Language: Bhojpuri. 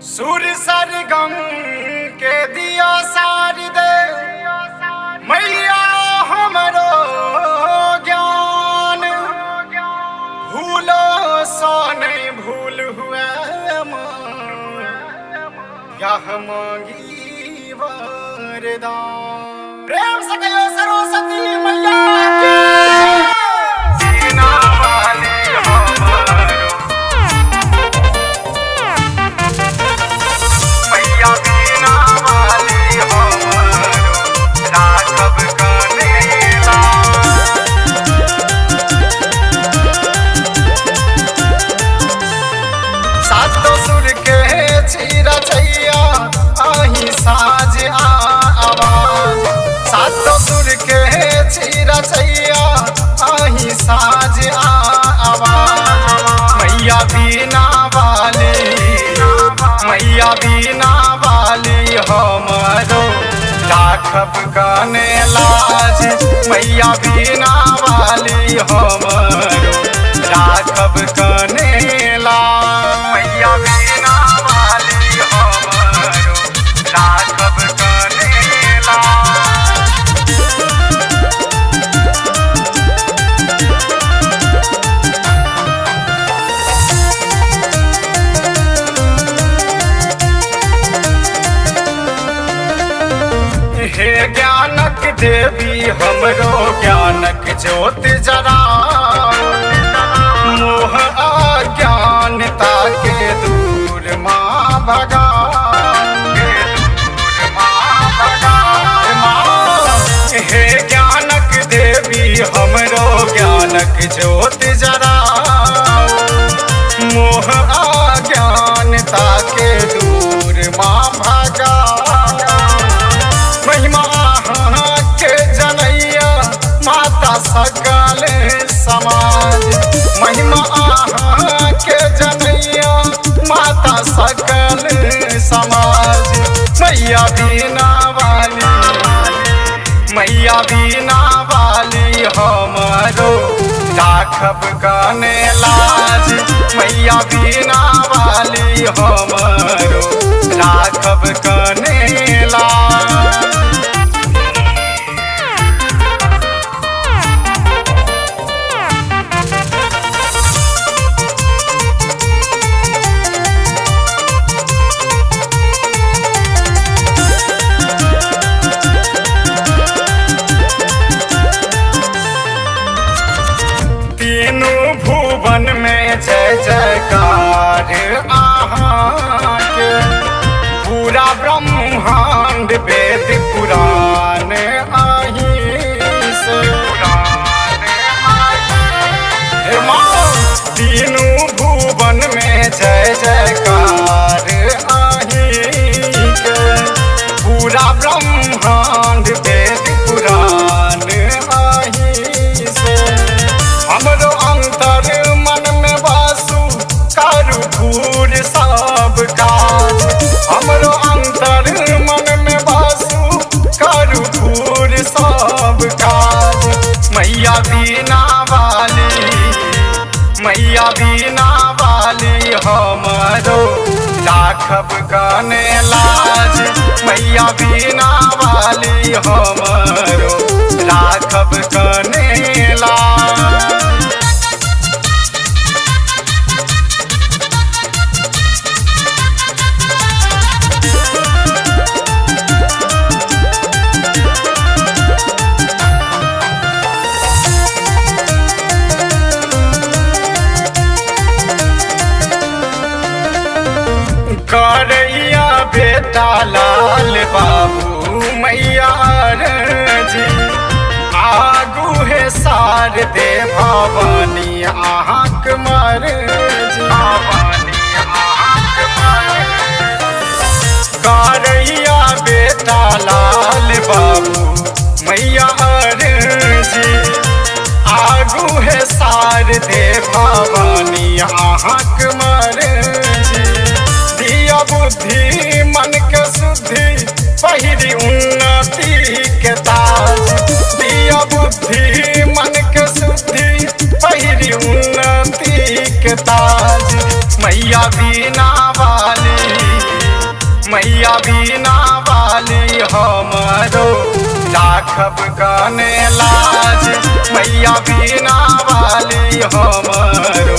सुर सरगम के दिया सार दे मैया हमरो ज्ञान भूलो सो नहीं भूल हुए यह मांगी वरदान। प्रेम से कहो सरस्वती मैया की साज आवाज सातों सुर के छीरा छैया आही साज आवाज। मैया बीना वाली हमरो राखब गाने लाज। मैया बीना वाली हमरो राखब गाने लाज। मैया बीना वाली हमरो राघव कनेला। हे ज्ञानक देवी हमरो ज्ञानक ज्योत जरा मोह अज्ञानता के दूर माँ भगा। हे ज्ञानक देवी हमरो ज्ञानक ज्योत जरा मोह अज्ञानता के दूर माँ भगा। महिमा के जनैया माता सकल समाज। महिमा के जनैया माता सकल समाज। मैया बीना वाली हमरो राखब गाने लाज। मैया बीना वाली हमरो राखब गाने लाज। तीनों भुवन में जय जयकार आहाँ के पूरा ब्रह्मांड वेद पुराण आही से। तीनों भुवन में जय जयकार आही के पूरा ब्रह्मांड वेद पुराण आही से। हमरो अंतर मन में वासु करु भूर सब काज। हमरो अंतर मन में वासु करु भूर सब काज। मैया बीना वाली हमरो राखब गाने लाज। मैया बीना वाली हमरो राखब गाने लाज। करैया बेटा लाल बाबू मैया जी आगू है सार दे भवानी आहाँक मर जी। करैया बेटा लाल बाबू मैया जी आगू है सार दे भवानी आहाँक मर जी। दिया बुद्धि मन के शुद्धि पहिरी उन्नति के ताज। दिया बुद्धि मन के शुद्धि पहिरी उन्नति के ताज। मैया बीना वाली वाली हमरो राखब कने लाज, मैया बीना वाली हमरो